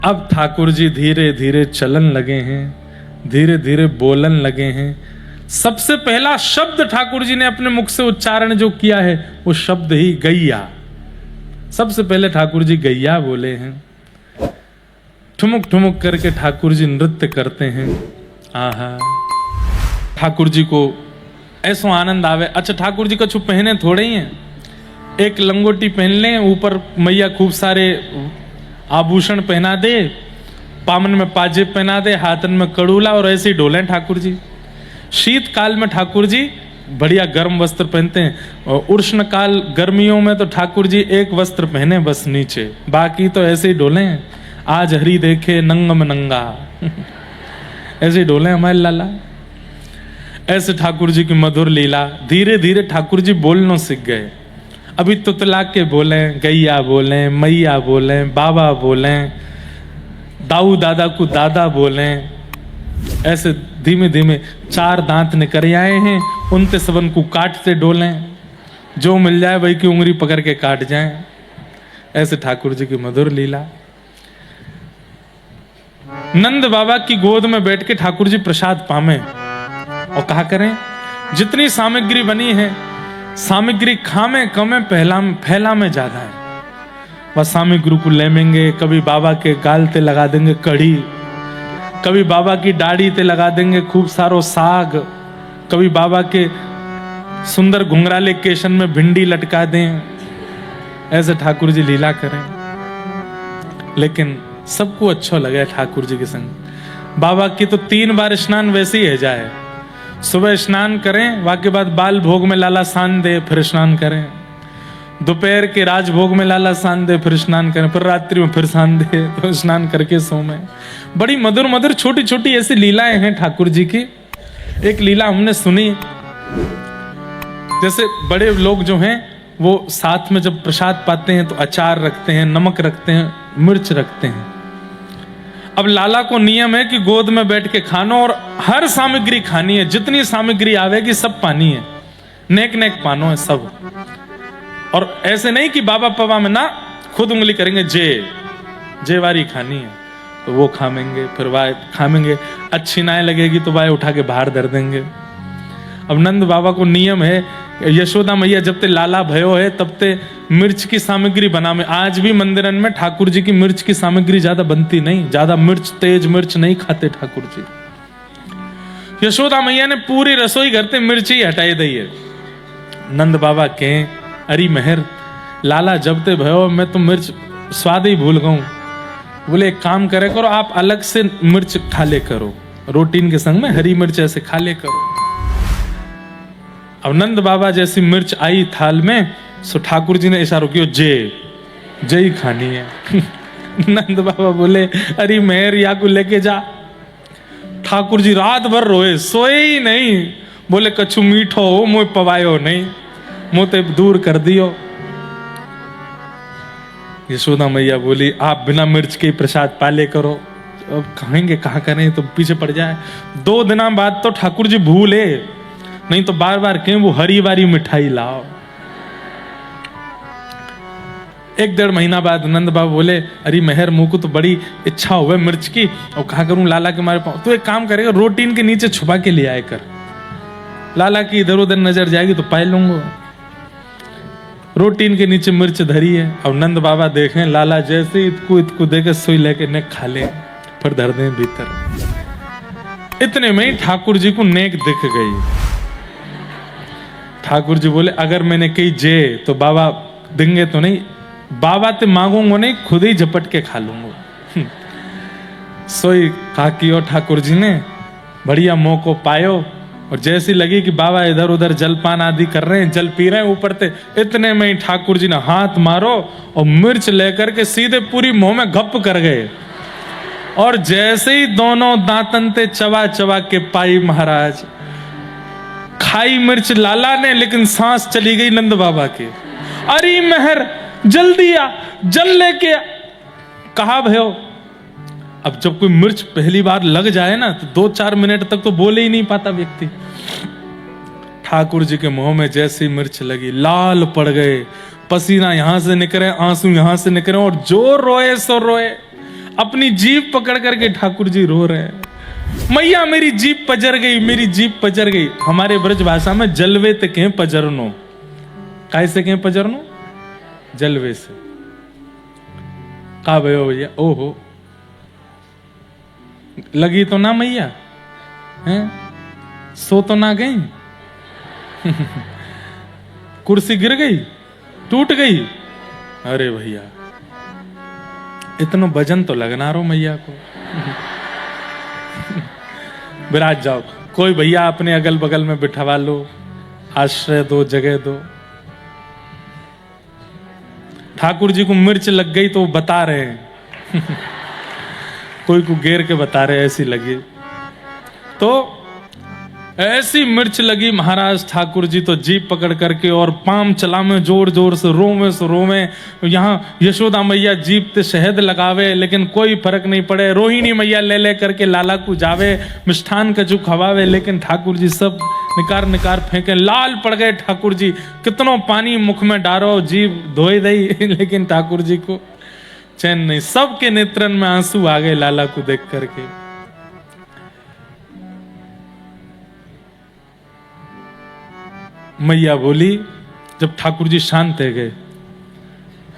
अब ठाकुर जी धीरे धीरे चलन लगे हैं, धीरे धीरे बोलन लगे हैं। सबसे पहला शब्द ठाकुर जी ने अपने मुख से उच्चारण जो किया है वो शब्द ही गैया। सबसे पहले ठाकुर जी गैया बोले हैं। ठुमुक ठुमुक करके ठाकुर जी नृत्य करते हैं। आहा, ठाकुर जी को ऐसा आनंद आवे। अच्छा, ठाकुर जी कछु पहने थोड़े ही हैं, एक लंगोटी पहन लें, ऊपर मैया खूब सारे आभूषण पहना दे, पामन में पाजेब पहना दे, हाथन में कड़ूला, और ऐसे ही डोलें ठाकुर जी। शीतकाल में ठाकुर जी बढ़िया गर्म वस्त्र पहनते हैं, और उष्ण काल गर्मियों में तो ठाकुर जी एक वस्त्र पहने बस नीचे, बाकी तो ऐसे ही डोले। आज हरी देखे नंगम नंगा ऐसे ही डोले हमारे लाला। ऐसे ठाकुर जी की मधुर लीला। धीरे धीरे ठाकुर जी बोलना सीख गए। अभी तुतला के बोले, गैया बोले, मैया बोले, बाबा बोले, दाऊ दादा को दादा बोले। ऐसे धीमे धीमे 4 दांत निकल आए हैं, उनते सबन को काटते डोलें, जो मिल जाए वही की उंगली पकड़ के काट जाएं। ऐसे ठाकुर जी की मधुर लीला। नंद बाबा की गोद में बैठ के ठाकुर जी प्रसाद पामे, और कहा करें जितनी सामग्री बनी है, सामग्री खामे कमे फैला में ज्यादा है। वह सामग्री को लेमेंगे, कभी बाबा के गाल ते लगा देंगे कढ़ी, कभी बाबा की दाढ़ी ते लगा देंगे खूब सारो साग, कभी बाबा के सुंदर घुंघराले केशन में भिंडी लटका दें। ऐसे ठाकुर जी लीला करें, लेकिन सबको अच्छा लगे ठाकुर जी के संग। बाबा की तो 3 बार स्नान वैसे ही है जाए। सुबह स्नान करें, वाके बाद बाल भोग में लाला सान दे, फिर स्नान करें। दोपहर के राजभोग में लाला सान दे, फिर स्नान करें, फिर रात्रि में फिर सान दे, तो स्नान करके सोमें। बड़ी मधुर मधुर छोटी छोटी ऐसी लीलाएं हैं ठाकुर जी की। एक लीला हमने सुनी, जैसे बड़े लोग जो हैं वो साथ में जब प्रसाद पाते हैं तो अचार रखते हैं, नमक रखते हैं, मिर्च रखते हैं। अब लाला को नियम है कि गोद में बैठ के खानो और हर सामग्री खानी है, जितनी सामग्री आवेगी सब पानी है, नेक नेक पानो है सब। और ऐसे नहीं कि बाबा पवा में ना, खुद उंगली करेंगे, जे वारी खानी है तो वो खामेंगे, फिर वाय खामेंगे, अच्छी नाय लगेगी तो वाय उठा के बाहर धर देंगे। अब नंद बाबा को नियम है, यशोदा मैया जब ते लाला भयो है तब ते मिर्च की सामग्री बना में। आज भी मंदिरन में ठाकुर जी की मिर्च की सामग्री ज्यादा बनती नहीं, ज्यादा मिर्च तेज मिर्च नहीं खाते ठाकुर जी। यशोदा मैया ने पूरी रसोई घर ते मिर्च ही हटाई दी है। नंद बाबा के अरे मेहर लाला जब ते भयो मैं तो मिर्च स्वाद ही भूल गऊं। बोले एक काम करे करो, आप अलग से मिर्च खा ले करो, रोटीन के संग में हरी मिर्च ऐसे खा ले करो। अब नंद बाबा जैसी मिर्च आई थाल में, सो ठाकुर जी ने इशारा किया, जे ही खानी है। नंद बाबा बोले अरे मेहर या को लेके जा। ठाकुर जी रात भर रोए, सोए ही नहीं। बोले कछु मीठो हो मुझे पवायो नहीं, मुझे दूर कर दियो। यशोदा मैया बोली आप बिना मिर्च के प्रसाद पाले करो। अब खाएंगे कहा करें, तो पीछे पड़ जाए। 2 दिन बाद तो ठाकुर जी भूले, नहीं तो बार बार कहें वो हरी वारी मिठाई लाओ। 1-1.5 महीना बाद नंद बाबा बोले अरे मेहर मुंह को तो बड़ी इच्छा हुआ मिर्च की, और कहा करूं लाला के मारे पाऊं। तो एक काम करेगा, रोटीन के नीचे छुपा के ले आए कर, लाला की इधर उधर नजर जाएगी तो पाए लूंगा। रोटीन के नीचे मिर्च धरी है। अब नंद बाबा देखें लाला जैसे इतकू देकर सुई लेके नेक खा ले, फिर धर दें भीतर। इतने में ही ठाकुर जी को नेक दिख गई। ठाकुर जी बोले अगर मैंने कही जे तो बाबा देंगे तो नहीं, बाबा ते मांगूंगा नहीं, खुद ही झपट के खा लूंगा। सोई कहा कि ठाकुर जी ने बढ़िया मौको पायो, और जैसी लगी कि बाबा इधर उधर जलपान आदि कर रहे हैं, जल पी रहे हैं ऊपर ते, इतने में ही ठाकुर जी ने हाथ मारो और मिर्च लेकर के सीधे पूरी मुंह में गप कर गए। और जैसे ही दोनों दांतन ते चबा चबा के पाई महाराज, खाई मिर्च लाला ने, लेकिन सांस चली गई नंद बाबा की। अरे मेहर जल्दी आ, जल लेके आ। कहा भयो। अब जब कोई मिर्च पहली बार लग जाए ना तो 2-4 मिनट तक तो बोले ही नहीं पाता व्यक्ति। ठाकुर जी के मुंह में जैसी मिर्च लगी, लाल पड़ गए, पसीना यहां से निकले, आंसू यहां से निकले, और जो रोए सो रोए। अपनी जीभ पकड़ करके ठाकुर जी रो रहे हैं, मैया मेरी जीभ पजर गई, मेरी जीभ पजर गई। हमारे ब्रज भाषा में जलवे ते कहें पजरनो, कैसे कहें पजरनो? जलवे से। का भयो भैया? ओहो, लगी तो ना मैया हैं? सो तो ना गई? कुर्सी गिर गई, टूट गई? अरे भैया इतना वजन तो लगना रो मैया को। विराज जाओ, कोई भैया अपने अगल बगल में बिठवा लो, आश्रय दो, जगह दो। ठाकुर जी को मिर्च लग गई तो वो बता रहे हैं कोई को घेर के बता रहे ऐसी लगी। तो ऐसी मिर्च लगी महाराज ठाकुर जी तो जीप पकड़ करके और पाम चला में जोर जोर से रोवे। यहाँ यशोदा मैया जीप ते शहद लगावे लेकिन कोई फर्क नहीं पड़े। रोहिणी मैया ले ले करके लाला को जावे, मिष्ठान कचू खवावे, लेकिन ठाकुर जी सब निकार निकार फेंके। लाल पड़ गए ठाकुर जी, कितनो पानी मुख में डारो, जीभ धोई दई लेकिन ठाकुर जी को चैन नहीं। सबके नेत्रन में आंसू आ गए लाला को देख करके। मैया बोली, जब ठाकुर जी शांत है गए,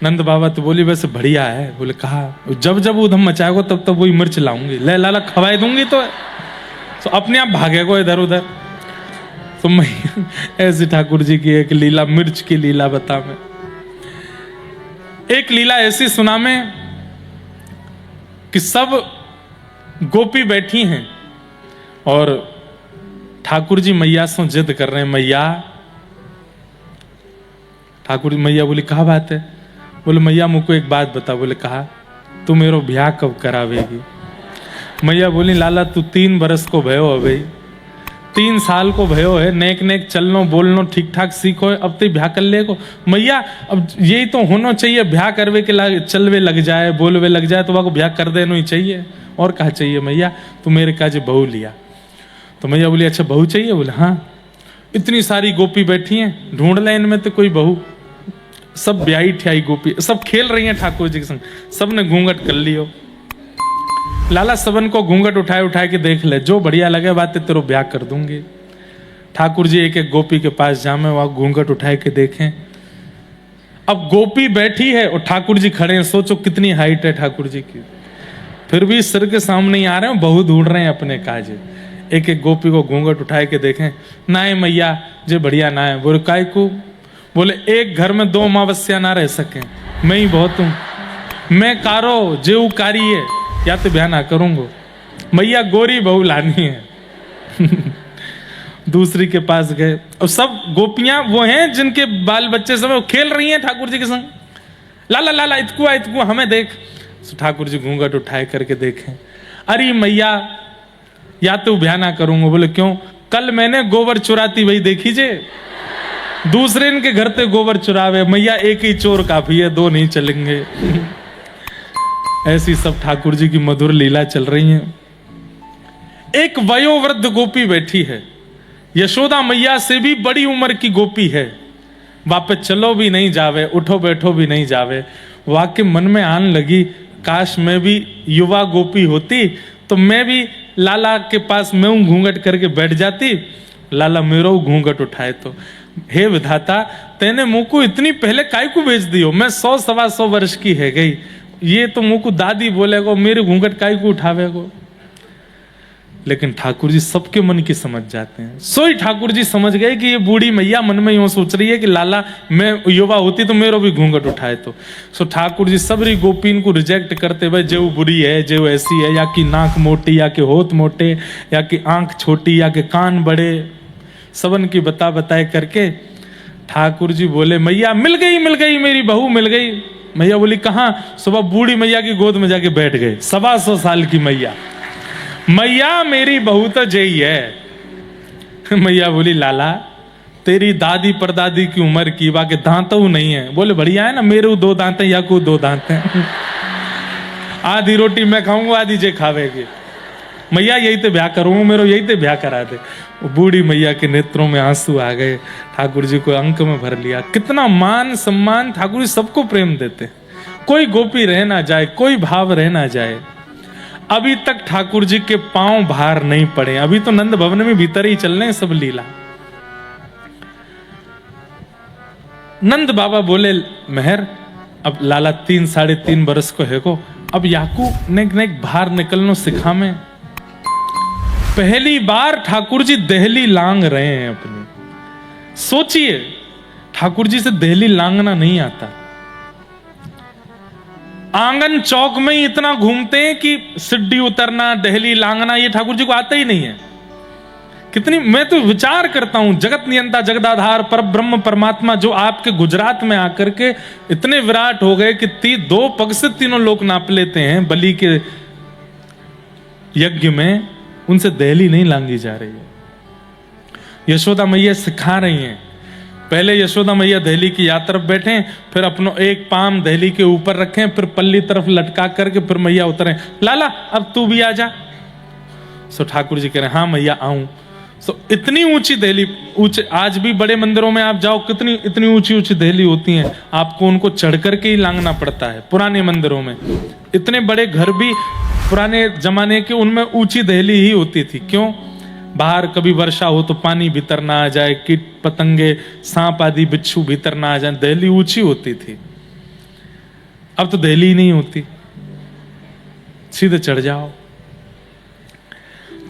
नंद बाबा तो बोली वैसे बढ़िया है। बोले कहा जब जब उधम मचाएगो तब तब वही मिर्च लाऊंगी, ले लाला खवाई दूंगी तो अपने आप भागेगो इधर उधर। तो मैया ऐसे ठाकुर जी की एक लीला, मिर्च की लीला बता मैं। एक लीला ऐसी सुना मैं कि सब गोपी बैठी हैं और ठाकुर जी मैया से जिद कर रहे हैं। मैया, ठाकुर मैया बोली कहा बात है? बोले मैया मुझको एक बात बता। बोले कहा? तू मेरो ब्याह कब करावेगी? मैया बोली लाला तू 3 बरस को भयो हो भाई, 3 साल को भयो है, नेक नेक चलनो बोलनो ठीक ठाक सीखो है, अब तो ब्याह कर ले को। मैया अब यही तो होना चाहिए, ब्याह करवे के चलवे लग जाए, बोलवे लग जाए तो वह को ब्याह कर देना ही चाहिए, और कहा चाहिए मैया? तू मेरे काजे बहू लिया। तो मैया बोली अच्छा बहू चाहिए? बोले हाँ। इतनी सारी गोपी बैठी हैं, ढूंढ ले इनमें तो कोई बहू। सब ब्याही ठियाई गोपी, सब खेल रही हैं ठाकुर जी के संग, सब ने घूंघट कर लियो। लाला सबन को घूंघट उठाए उठाए के देख ले, जो बढ़िया लगे बातें तेरो ब्याह कर दूंगी। ठाकुर जी एक एक गोपी के पास जामे, वहां घूंघट उठाए के देखें। अब गोपी बैठी है और ठाकुर जी खड़े हैं, सोचो कितनी हाइट है ठाकुर जी की, फिर भी सिर के सामने ही आ रहे हैं, बहू ढूंढ रहे हैं अपने काजे। एक एक गोपी को घूंघट उठाए के देखें, ना है मैया जे बढ़िया ना है। बोले काय को? बोले एक घर में 2 अमावस्या ना रह सके, मैं ही बहुत हूं, मैं कारो जेऊ कारी है, या तो ब्याह ना करूंगा। मैया गोरी बहू लानी है दूसरी के पास गए और सब गोपियां वो हैं जिनके बाल बच्चे सब खेल रही हैं ठाकुर जी के संग। लाला लाला इतकू हमें देख। ठाकुर जी घूंघट उठाए करके देखें, अरे मैया या तो ब्याह ना करूंगा। बोले क्यों? कल मैंने गोबर चुराती वही देखी जे, दूसरे इनके घर पे गोबर चुरावे। मैया एक ही चोर काफी है, 2 नहीं चलेंगे ऐसी सब ठाकुर जी की मधुर लीला चल रही है। एक वयोवृद्ध गोपी बैठी है, यशोदा मैया से भी बड़ी उम्र की गोपी है, वापस चलो भी नहीं जावे, उठो बैठो भी नहीं जावे। वाकई मन में आन लगी, काश मैं भी युवा गोपी होती तो मैं भी लाला के पास मैं घूंघट करके बैठ जाती, लाला मेरो घूंघट उठाए तो। हे विधाता, तेने मुंह को इतनी पहले काय को भेज दियो? मैं 100-125 वर्ष की है गई, ये तो मुंह को दादी बोलेगो, मेरे घूंघट काय को उठावेगो। लेकिन ठाकुर जी सबके मन की समझ जाते हैं। सोई ठाकुर जी समझ गए कि ये बूढ़ी मैया मन में यूं सोच रही है कि लाला मैं युवा होती तो मेरो भी घूंघट उठाए तो। सो ठाकुर जी सबरी गोपीन को रिजेक्ट करते हुए, जो बुरी है, जो ऐसी है, या कि नाक मोटी, या कि होठ मोटे, या कि आंख छोटी, या कि कान बड़े, सबन की बताए करके ठाकुर जी बोले मैया मिल गई मेरी बहू मिल गई। मैया बोली कहाँ? सुबह बूढ़ी मैया की गोद में जाके बैठ गए, 125 साल की मैया। मैया मेरी बहू तो जई है। मैया बोली लाला तेरी दादी परदादी की उम्र की, बाकी दांतों नहीं है। बोले बढ़िया है ना, मेरे 2 दांत हैं या को 2 दांत हैं आधी रोटी मैं खाऊंगा, आधी जे खावेगी। मैया यही तो ब्याह करूंगा, मेरे यही तो ब्याह करा दे। बूढ़ी मैया के नेत्रों में आंसू आ गए, ठाकुर जी को अंक में भर लिया। कितना मान सम्मान, ठाकुर जी सबको प्रेम देते, कोई गोपी रह ना जाए, कोई भाव रह ना जाए। अभी तक ठाकुर जी के पांव बाहर नहीं पड़े, अभी तो नंद भवन में भीतर ही चल रहे हैं सब लीला। नंद बाबा बोले, मेहर अब लाला 3-3.5 बरस को है को, अब याकू ने बाहर निकलना सिखा में। पहली बार ठाकुर जी दहली लांग रहे हैं अपनी। सोचिए, ठाकुर जी से दहली लांगना नहीं आता। आंगन चौक में ही इतना घूमते हैं कि सिड्डी उतरना, दहली लांगना, ये ठाकुर जी को आता ही नहीं है। कितनी, मैं तो विचार करता हूं, जगत नियंता जगदाधार पर ब्रह्म परमात्मा जो आपके गुजरात में आकर के इतने विराट हो गए कि 2 पग से 3 लोक नाप लेते हैं बलि के यज्ञ में, उनसे दहली नहीं लांगी जा रही है। यशोदा मैया सिखा रही हैं। पहले यशोदा मैया दहली की यात्रा बैठे, फिर अपनो एक पाम दहली के ऊपर रखें, फिर पल्ली तरफ लटका करके फिर मैया उतरे, लाला अब तू भी आ जा। सो ठाकुर जी कह रहे हैं, हाँ मैया आऊं। सो इतनी ऊंची दहली, ऊंचे, आज भी बड़े मंदिरों में आप जाओ, कितनी इतनी ऊंची ऊंची दहली होती हैं, आपको उनको चढ़ करके ही लांगना पड़ता है। पुराने मंदिरों में इतने बड़े घर भी पुराने जमाने के, उनमें ऊंची दहली ही होती थी। क्यों? बाहर कभी वर्षा हो तो पानी भीतर ना आ जाए, कीट पतंगे सांप आदि बिच्छू भीतर ना आ जाए, दहली ऊंची होती थी। अब तो दहली ही नहीं होती, सीधे चढ़ जाओ।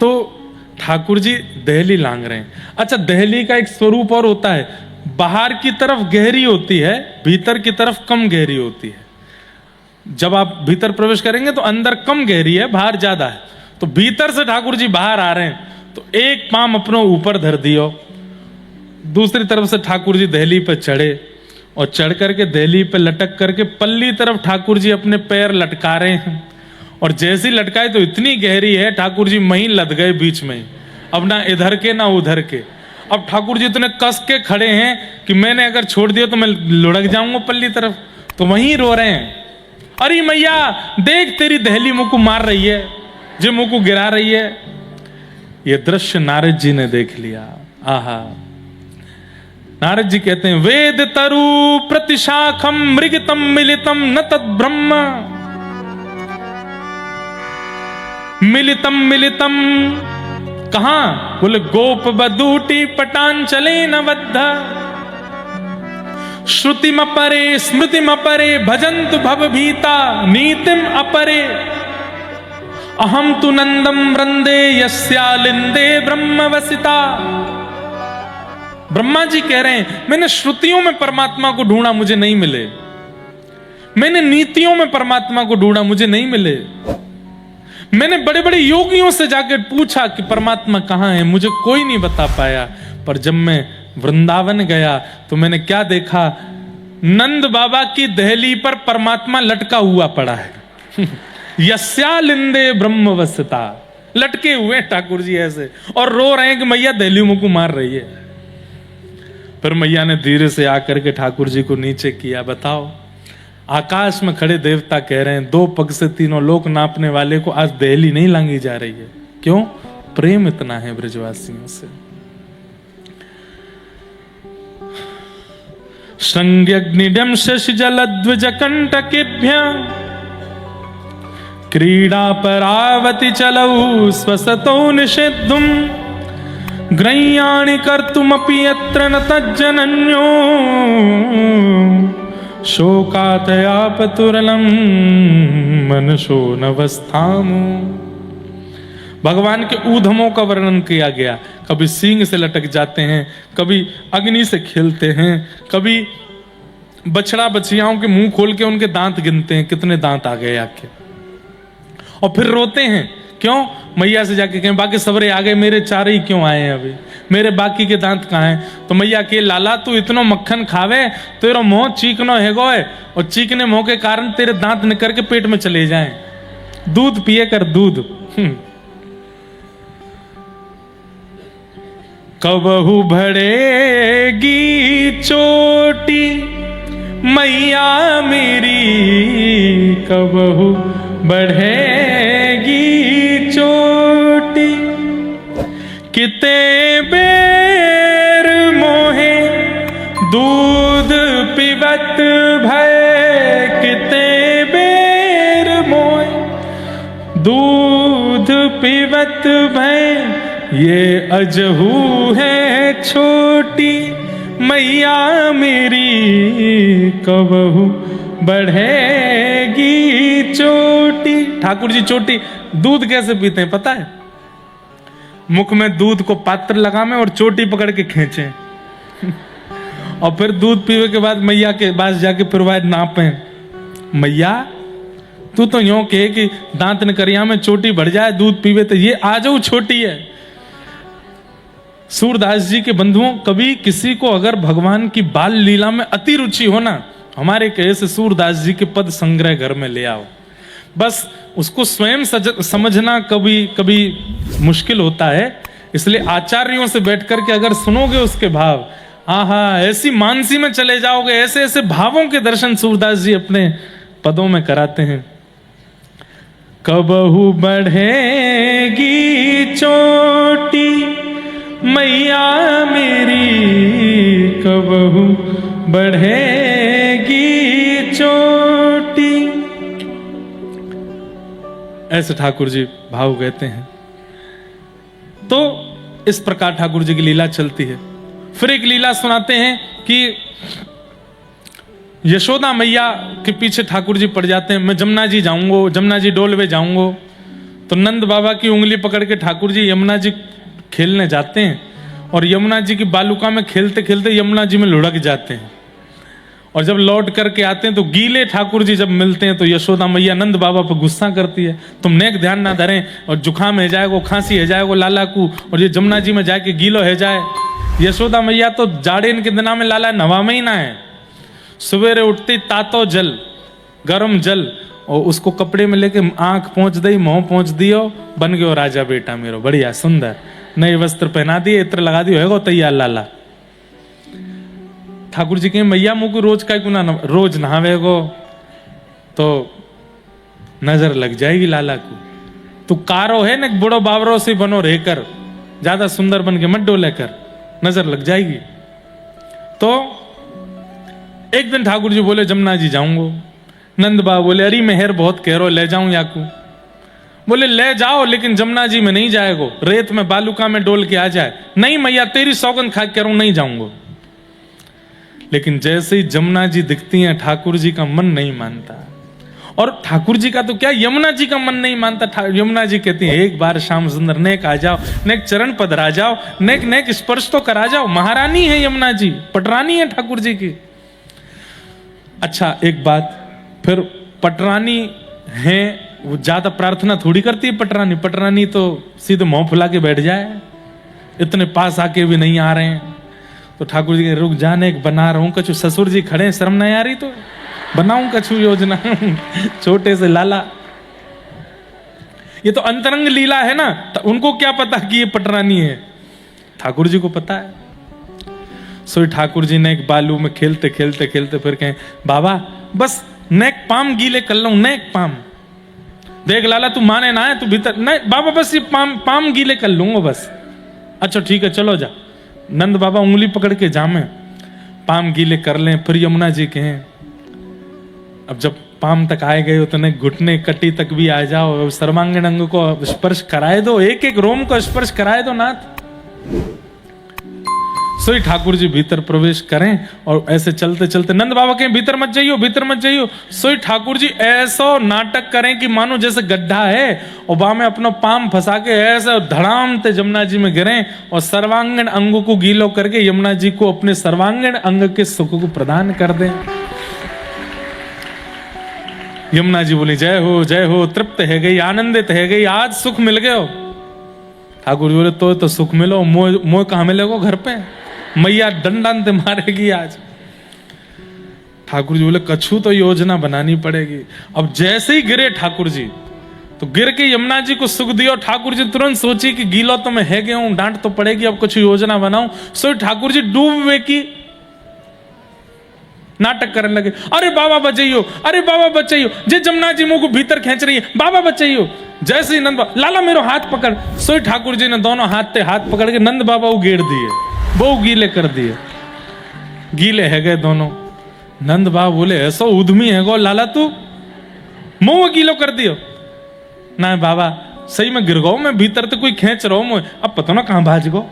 तो ठाकुर जी दहली लांग रहे हैं। अच्छा, दहली का एक स्वरूप और होता है, बाहर की तरफ गहरी होती है, भीतर की तरफ कम गहरी होती है। जब आप भीतर प्रवेश करेंगे तो अंदर कम गहरी है, बाहर ज्यादा है। तो भीतर से ठाकुर जी बाहर आ रहे हैं तो एक पाम अपनो ऊपर धर दियो, दूसरी तरफ से ठाकुर जी दहली पर चढ़े और चढ़ करके दहली पे लटक करके पल्ली तरफ ठाकुर जी अपने पैर लटका रहे हैं। और जैसी लटकाए तो इतनी गहरी है, ठाकुर जी वहीं लद गए बीच में, अब ना इधर के ना उधर के। अब ठाकुर जी इतने कस के खड़े हैं कि मैंने अगर छोड़ दिया तो मैं लुढ़क जाऊंगा पल्ली तरफ, तो वहीं रो रहे हैं, अरे मैया देख तेरी दहली मुझको मार रही है, जो मुझको गिरा रही है। ये दृश्य नारद जी ने देख लिया। आहा, नारद जी कहते हैं, वेद तरु प्रतिशाखम मृगतम मिलितम न तद ब्रह्म, मिलितम मिलितम कहां? बोले गोप बदूटी पटांचले न बद्ध, श्रुतिम अपरे स्मृतिम अपरे भजन्तु भवभीता नीतिम अपरे, अहम तु नंदम वृंदे यस्यालिंदे ब्रह्मवसिता। ब्रह्मा जी कह रहे हैं, मैंने श्रुतियों में परमात्मा को ढूंढा, मुझे नहीं मिले। मैंने नीतियों में परमात्मा को ढूंढा, मुझे नहीं मिले। मैंने बड़े बड़े योगियों से जाकर पूछा कि परमात्मा कहां है, मुझे कोई नहीं बता पाया। पर जब मैं वृंदावन गया तो मैंने क्या देखा, नंद बाबा की दहली पर परमात्मा लटका हुआ पड़ा है। यस्यालिंदे ब्रह्मवसिता, लटके हुए ठाकुर जी ऐसे, और रो रहे हैं कि मैया दहली मुझको मार रही है। फिर मैया ने धीरे से आकर के ठाकुर जी को नीचे किया। बताओ, आकाश में खड़े देवता कह रहे हैं 2 पग से 3 लोक नापने वाले को आज दहली नहीं लांगी जा रही है। क्यों? प्रेम इतना है ब्रजवासियों से। श्रृंग्यग्निडम शशि जलद्विज कंटकेभ्य क्रीडा परावति चलौ स्वसतो निषेद्धुम, ग्रह्याणि कर्तुमपि यत्र न तज्जनन्यो, शोकातयापतुरलम मनसो नवस्थामु। भगवान के ऊधमों का वर्णन किया गया। कभी सींग से लटक जाते हैं, कभी अग्नि से खेलते हैं, कभी बछड़ा बछियाओं के मुंह खोल के उनके दांत गिनते हैं, कितने दांत आ गए आपके, और फिर रोते हैं। क्यों? मैया से जाके कहें बाकी सबरे आ गए, मेरे 4 ही क्यों आए हैं, अभी मेरे बाकी के दांत कहाँ हैं? तो मैया के, लाला तू इतनो मक्खन खावे तेरा मुंह चीकनो है गोए, और चीकने मुंह के कारण तेरे दांत निकल के पेट में चले जाएं। दूध पिए कर दूध। कबहू भड़ेगी चोटी मैया मेरी, कबहू बढ़ेगी चोटी, किते बेर मोहे दूध पिबत भय, किते बेर मोहे दूध दूध पीवत भय ये अजहू है छोटी, मैया मेरी कबहू बढ़ेगी चोटी। ठाकुर जी चोटी दूध कैसे पीते हैं पता है? मुख में दूध को पात्र लगावे और चोटी पकड़ के खींचे और फिर दूध पीने के बाद मैया के पास जाके फिर वह नापे, मैया तू तो यूं कहे कि दांत नकरिया में चोटी बढ़ जाए दूध पीवे, तो ये आ जाओ छोटी है। सूरदास जी के बंधुओं, कभी किसी को अगर भगवान की बाल लीला में अति रुचि हो ना, हमारे कहे से सूरदास जी के पद संग्रह घर में ले आओ। बस उसको स्वयं समझना कभी कभी मुश्किल होता है, इसलिए आचार्यों से बैठ करके अगर सुनोगे उसके भाव, आहा ऐसी मानसी में चले जाओगे, ऐसे ऐसे भावों के दर्शन सूरदास जी अपने पदों में कराते हैं। कबहू बढ़ेगी चोटी मैया मेरी, कबहू बढ़ेगी चोटी। ऐसे ठाकुर जी भाव कहते हैं। तो इस प्रकार ठाकुर जी की लीला चलती है। फिर एक लीला सुनाते हैं कि यशोदा मैया के पीछे ठाकुर जी पड़ जाते हैं। मैं जमुना जी जाऊंगो, जमुना जी डोलवे जाऊंगो, तो नंद बाबा की उंगली पकड़ के ठाकुर जी यमुना जी खेलने जाते हैं और यमुना जी की बालुका में खेलते खेलते यमुना जी में लुढ़क जाते हैं। और जब लौट करके आते हैं तो गीले ठाकुर जी जब मिलते हैं तो यशोदा मैया नंद बाबा पर गुस्सा करती है, तुम नेक ध्यान ना धरें और जुखाम है जाएगो, खांसी है जाएगो लाला को, और ये जमुना जी में जाके गीलो है जाए। यशोदा मैया तो जाड़े के दिना में लाला नवा में ही ना है, सवेरे उठती तातो जल, गरम जल, और उसको कपड़े में लेके आंख पहुंच दी, मुंह पहुंच दियो, बन गयो राजा बेटा मेरो, बढ़िया सुंदर, नए वस्त्र पहना दिए, इत्र लगा दियो, है गो तैयार लाला। ठाकुर जी के मैया मुँह को रोज का ना रोज नहावे गो तो नजर लग जाएगी लाला को। तू कारो है न बुढ़ो बाबरों से बनो रहकर, ज्यादा सुंदर बन के मत डोले कर, नजर लग जाएगी। तो एक दिन ठाकुर जी बोले जमुना जी जाऊंगो। नंद बाबा बोले अरे मेहर बहुत कह रो, ले जाऊं याकू? बोले ले जाओ लेकिन जमुना जी में नहीं जाएगो, रेत में बालुका में डोल के आ जाए। नहीं मैया तेरी सौगंध खा के नहीं जाऊंगो। लेकिन जैसे ही जमुना जी दिखती हैं ठाकुर जी का मन नहीं मानता, और ठाकुर जी का तो क्या यमुना जी का मन नहीं मानता। यमुना जी कहती है एक बार श्याम सुंदर नेक आ जाओ, नेक चरण पधरा जाओ, नेक नेक स्पर्श तो करा जाओ। महारानी है यमुना जी, पटरानी है ठाकुर जी की। अच्छा एक बात, फिर पटरानी है वो ज्यादा प्रार्थना थोड़ी करती है पटरानी। पटरानी तो सीधे मुंह फुला के बैठ जाए, इतने पास आके भी नहीं आ रहे हैं। तो ठाकुर जी के रुक जाने बना रहा हूं, कछु ससुर जी खड़े, शर्म नहीं आ रही तो बनाऊं कछु योजना छोटे से लाला। ये तो अंतरंग लीला है ना, तो उनको क्या पता कि ये पटरानी है, ठाकुर जी को पता है। सो ठाकुर जी ने एक बालू में खेलते खेलते खेलते फिर कहें बाबा बस नेक पाम गीले कर लो, नेक पाम देख लाला, तू माने ना है, तू भीतर नहीं बाबा, बस ये पाम गीले कर लूंगा बस। अच्छा ठीक है चलो जा। नंद बाबा उंगली पकड़ के जामे, पाम गीले कर लें। फिर यमुना जी कहें अब जब पाम तक आए गए हो तो नहीं घुटने कटी तक भी आ जाओ, सर्वांगीण अंग को स्पर्श कराए दो, एक एक रोम को स्पर्श कराए दो नाथ। सोई ठाकुर जी भीतर प्रवेश करें और ऐसे चलते चलते नंद बाबा के भीतर मत जाइयो, भीतर मत जाइयो। सोई ठाकुर जी ऐसा नाटक करें कि मानो जैसे गड्ढा है और वहां में अपना पाम फंसा के ऐसे धड़ाम ते यमुना जी में गिरे और सर्वांगीण अंगों को गीलो करके यमुना जी को अपने सर्वांगीण अंग के सुख को प्रदान कर दें। यमुना जी बोली जय हो, तृप्त है गई, आनंदित है गई, आज सुख मिल गए हो। ठाकुर जी बोले तो सुख मिलो, मोह कहां मिलेगो घर पे, मैया डंडन ते मारेगी आज। ठाकुर जी बोले कछु तो योजना बनानी पड़ेगी। अब जैसे ही गिरे ठाकुर जी, तो गिर के यमुना जी को सुख दिया। ठाकुर जी तुरंत सोची कि गीलो तो मैं है गया हूं, डांट तो पड़ेगी, अब कुछ योजना बनाऊं। सो ठाकुर जी डूबे की नाटक करने लगे, अरे बाबा बचाइयो, अरे बाबा बचाइयो, जे जमुना जी मुंह को भीतर खींच रही है, बाबा बचाइयो। जैसे ही नंद बाबा लाला मेरो हाथ पकड़, सोई ठाकुर जी ने दोनों हाथ पकड़ के नंद बाबा को गेड़ दिए, वो गीले कर दिए, गीले है गए दोनों। नंद बाबा बोले ऐसा उद्यमी है गो लाला, तू मुंह गीलो कर दियो। ना बाबा सही में गिर गो, मैं भीतर तो कोई खींच रहा हूं, अब पता ना कहां भाज गो।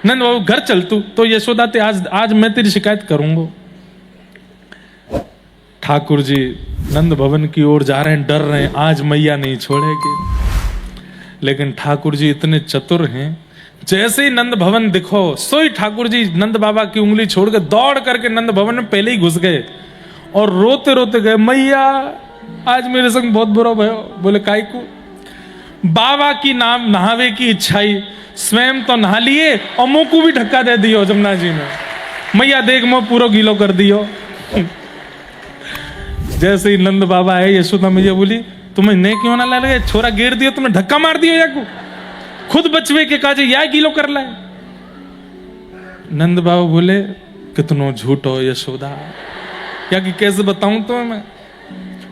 नंद बाबू घर चल तू, तो यशोदा ते आज मैं तेरी शिकायत करूंगा। ठाकुर जी नंद भवन की ओर जा रहे हैं, डर रहे हैं आज मैया नहीं छोड़ेगी। लेकिन ठाकुर जी इतने चतुर हैं, जैसे ही नंद भवन दिखो सोई ठाकुर जी नंद बाबा की उंगली छोड़ के दौड़ करके नंद भवन में पहले ही घुस गए और रोते रोते गए, मैया आज मेरे संग बहुत बुरा भयो। बोले काई को? बाबा की नाम नहावे की इच्छाई, स्वयं तो नहा लिए और मुंह को भी ढक्का दे दियो जमुना जी में। मैया देख मैं पूरा गीलो कर दियो। जैसे ही नंद बाबा है, यशोदा मैया बोली तुम्हें नहीं क्यों ना लगे, छोरा गिर दियो, तुमने धक्का मार दियो या को खुद बचवे के काजे या गीलो कर लाए। नंद बाबा बोले कितनो झूठ हो यशोदा, क्या कि कैसे बताऊं तो मैं,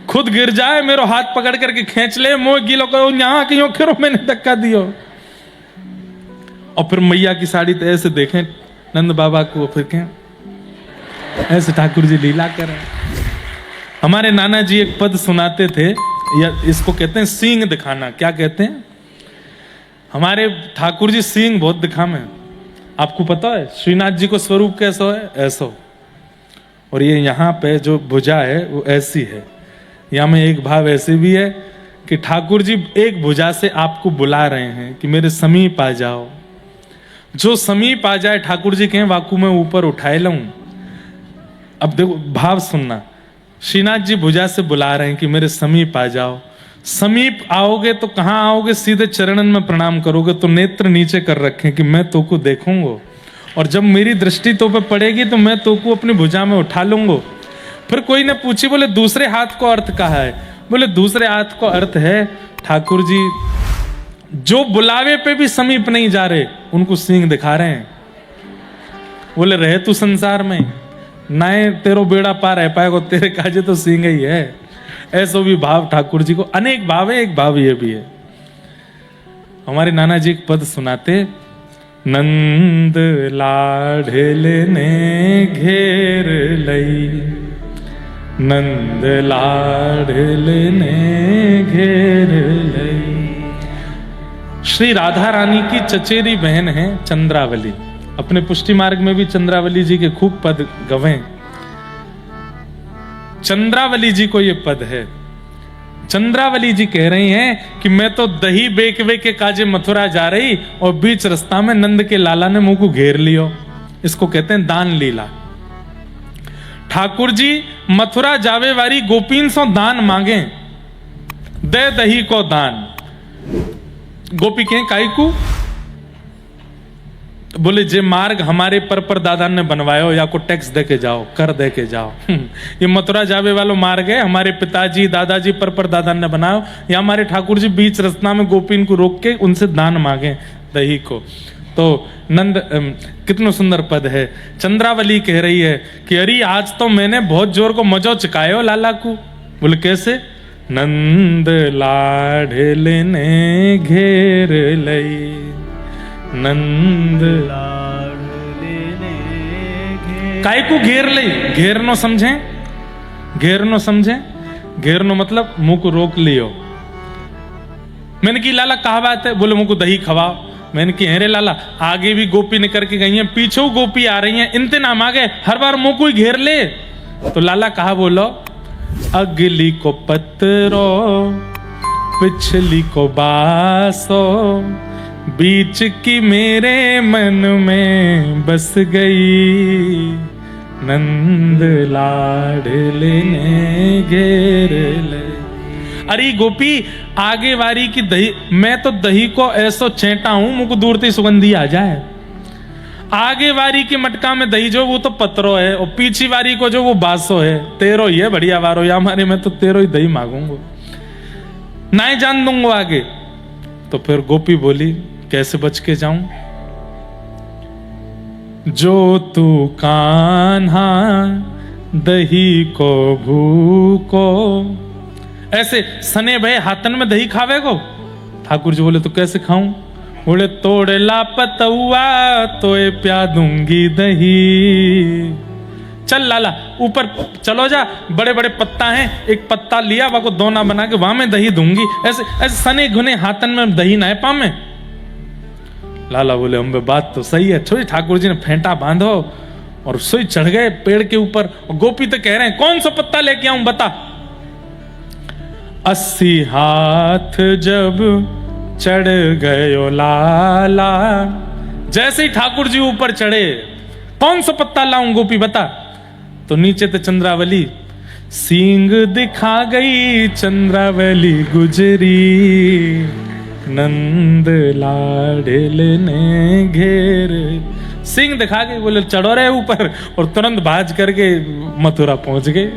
खुद गिर जाए मेरो हाथ पकड़ करके खींच ले, मोह गीलो करो, यहां क्यों खिरो मैंने धक्का दियो। और फिर मैया की साड़ी तो ऐसे देखें नंद बाबा को, फिर क्या ऐसे ठाकुर जी लीला करें। हमारे नाना जी एक पद सुनाते थे, या इसको कहते हैं सींग दिखाना। क्या कहते हैं? हमारे ठाकुर जी सींग बहुत दिखावे। आपको पता है श्रीनाथ जी को स्वरूप कैसा है? ऐसा। और ये यहाँ पे जो भुजा है वो ऐसी है। यहाँ में एक भाव ऐसे भी है कि ठाकुर जी एक भुजा से आपको बुला रहे हैं कि मेरे समीप आ जाओ। जो समीप आ जाए ठाकुर जी कहें वाकू में ऊपर उठाए लूं। अब देखो भाव सुनना, श्रीनाथ जी भुजा से बुला रहे हैं कि मेरे समीप आ जाओ। समीप आओगे तो कहां आओगे? सीधे चरणन में प्रणाम करोगे तो नेत्र नीचे कर रखे कि मैं तो को देखूंगा, और जब मेरी दृष्टि तो पे पड़ेगी तो मैं तो को अपनी भुजा में उठा लूंगा। फिर कोई ने पूछी, बोले दूसरे हाथ को अर्थ कहा है? बोले दूसरे हाथ को अर्थ है ठाकुर जी जो बुलावे पे भी समीप नहीं जा रहे उनको सींग दिखा रहे हैं। बोले रहे तू संसार में नाए तेरो बेड़ा पार रह पाएगा, तेरे काजे तो सींग ही है। ऐसा भी भाव ठाकुर जी को, अनेक भाव है, एक भाव ये भी है। हमारे नाना जी एक पद सुनाते, नंद लाढ़ेल ने घेर लई, नंद लाढ़ेल ने घेर लई। श्री राधा रानी की चचेरी बहन है चंद्रावली। अपने पुष्टि मार्ग में भी चंद्रावली जी के खूब पद गवे। चंद्रावली जी को ये पद है। चंद्रावली जी कह रही हैं कि मैं तो दही बेकवे के काजे मथुरा जा रही और बीच रास्ता में नंद के लाला ने मुंह को घेर लियो। इसको कहते हैं दान लीला। ठाकुर जी मथुरा जावे वारी गोपीन सो दान मांगे, दे दही को दान। गोपी कहें काई को? बोले जे मार्ग हमारे पर दादा ने बनवायो या को टैक्स दे के जाओ, कर दे के जाओ। ये मथुरा जावे वालों मार्ग है, हमारे पिताजी दादाजी पर दादा ने बनायो, या हमारे ठाकुर जी बीच रास्ता में गोपीन को रोक के उनसे दान मांगे दही को। तो नंद कितना सुंदर पद है। चंद्रावली कह रही है कि अरे आज तो मैंने बहुत जोर को मजो चुकायो लाला को। बोले कैसे? नंद लाढ़ेल ने घेर लई, नंद काय को घेर ले? घेर नो समझे? घेर नो समझे? घेर नो मतलब मुंह को रोक लियो। मैंने की लाला कहा बात है? बोले मुंह को दही खवाओ। मैंने की अरे लाला आगे भी गोपी निकल के गई है, पीछे गोपी आ रही है, इनते नाम आ गए, हर बार मुंह को ही घेर ले। तो लाला कहा बोलो, अगली को पत्रो पिछली को बासो, बीच की मेरे मन में बस गई, नंद लाढ़ेल ने घेर ले। अरे गोपी आगे वारी की दही, मैं तो दही को ऐसो छेंटा हूं मुझको दूरती सुगंधी आ जाए। आगे वारी की मटका में दही जो वो तो पत्रो है, और पीछी वारी को जो वो बासो है। तेरो ही है बढ़िया वारो, या हमारे में तो तेरो ही दही मांगूंगा, ना ही जान दूंगा आगे। तो फिर गोपी बोली कैसे बच के जाऊं? जो तू कान्हा दही को भूको, ऐसे सने भय हाथन में दही खावे को। ठाकुर जी बोले तो कैसे खाऊं? बोले तोड़ ला पतुआ तो प्या दूंगी दही। चल लाला ऊपर चलो जा, बड़े बड़े पत्ता हैं, एक पत्ता लिया वह को दोना बना के वहां में दही दूंगी, ऐसे ऐसे सने घुने हाथन में दही ना पामे। लाला बोले अम्बे बात तो सही है। छोड़ी ठाकुर जी ने फेंटा बांधो और सोई चढ़ गए पेड़ के ऊपर। गोपी तो कह रहे हैं कौन सा पत्ता लेके आऊं बता। 80 हाथ जब चढ़ गयो लाला। जैसे ही ठाकुर जी ऊपर चढ़े, कौन सा पत्ता लाऊं गोपी बता। तो नीचे तो चंद्रावली, सींग दिखा गई चंद्रावली गुजरी, नंद लाडल ने घेर। सिंह दिखा के बोले चढ़ो रहे ऊपर, और तुरंत भाज करके मथुरा पहुंच गए।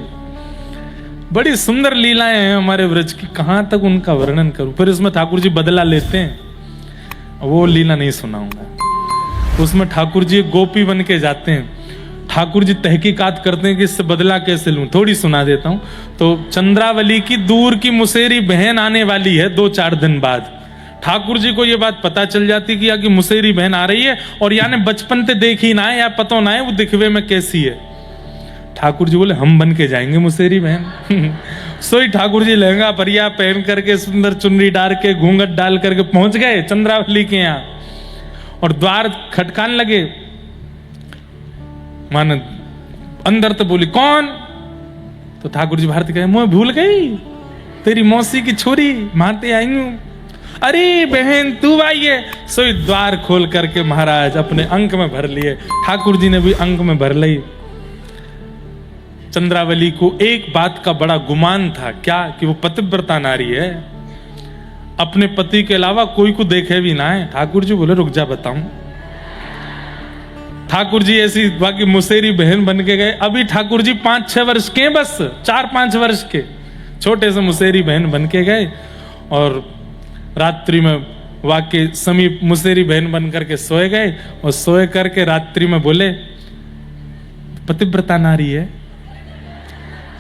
बड़ी सुंदर लीलाएं हैं हमारे व्रज की, कहां तक उनका वर्णन करूं। फिर इसमें ठाकुर जी बदला लेते हैं, वो लीला नहीं सुनाऊंगा। उसमें ठाकुर जी गोपी बन के जाते हैं, ठाकुर जी तहकीकात करते हैं कि इससे बदला कैसे लूं। थोड़ी सुना देता हूं। तो चंद्रावली की दूर की मुसेरी बहन आने वाली है 2-4 दिन बाद। ठाकुर जी को यह बात पता चल जाती कि या कि मुसेरी बहन आ रही है, और यानी बचपन से देखी ना है या पतो ना है वो दिखवे में कैसी है। ठाकुर जी बोले हम बन के जाएंगे मुसेरी बहन। सोई ठाकुर जी लहंगा परिया पहन करके, सुंदर चुनरी डाल के, घूंघट डाल करके पहुंच गए चंद्रावली के यहाँ, और द्वार खटकान लगे। मान अंदर तो बोली कौन। तो ठाकुर जी भारती कहे मैं भूल गई, तेरी मौसी की छोरी माते आई हूं। अरे बहन तू आई है। सोई द्वार खोल करके महाराज अपने अंक में भर लिए। ठाकुर जी ने भी अंक में भर ली। चंद्रावली को एक बात का बड़ा गुमान था, क्या कि वो पतिव्रता नारी है, अपने पति के अलावा कोई को देखे भी ना है। ठाकुर जी बोले रुक जा बताऊं। ठाकुर जी ऐसी बाकी मुसेरी बहन बन के गए। अभी ठाकुर जी 5-6 वर्ष के, बस 4-5 वर्ष के छोटे से मुसेरी बहन बन के गए, और रात्रि में वाके समीप मुसेरी बहन बन करके सोए गए। और सोए करके रात्रि में बोले पतिव्रता नारी है।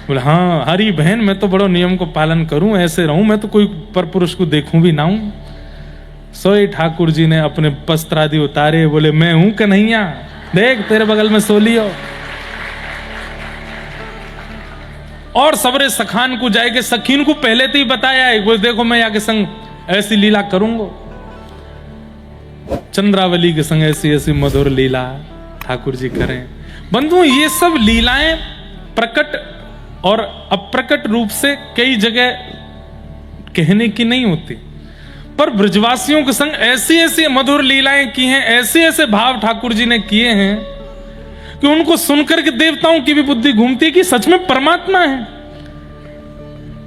बोले हाँ हरी बहन, मैं तो बड़ो नियम को पालन करूं, ऐसे रहूं, मैं तो कोई पर पुरुष को देखूं भी ना हूं। सोए ठाकुर जी ने अपने वस्त्र आदि उतारे, बोले मैं हूं कन्हैया, देख तेरे बगल में सो लियो। और सबरे सखान को जाएगे, सखीन को पहले तो ही बताया है, बोले देखो मैं आके संग ऐसी लीला करूंगा। चंद्रावली के संग ऐसी ऐसी मधुर लीला ठाकुर जी करें। बंधु ये सब लीलाएं प्रकट और अप्रकट रूप से कई जगह कहने की नहीं होती, पर ब्रजवासियों के संग ऐसी ऐसी मधुर लीलाएं की हैं, ऐसे ऐसे भाव ठाकुर जी ने किए हैं कि उनको सुनकर के देवताओं की भी बुद्धि घूमती है कि सच में परमात्मा है।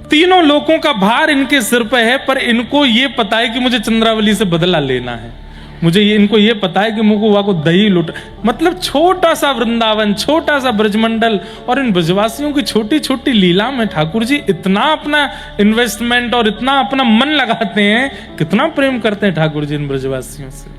तीनों लोगों का भार इनके सिर पे है, पर इनको ये पता है कि मुझे चंद्रावली से बदला लेना है। मुझे इनको ये पता है कि मुझको वहां को दही लुट, मतलब छोटा सा वृंदावन, छोटा सा ब्रजमंडल, और इन ब्रजवासियों की छोटी छोटी लीला में ठाकुर जी इतना अपना इन्वेस्टमेंट और इतना अपना मन लगाते हैं। कितना प्रेम करते हैं ठाकुर जी इन ब्रजवासियों से।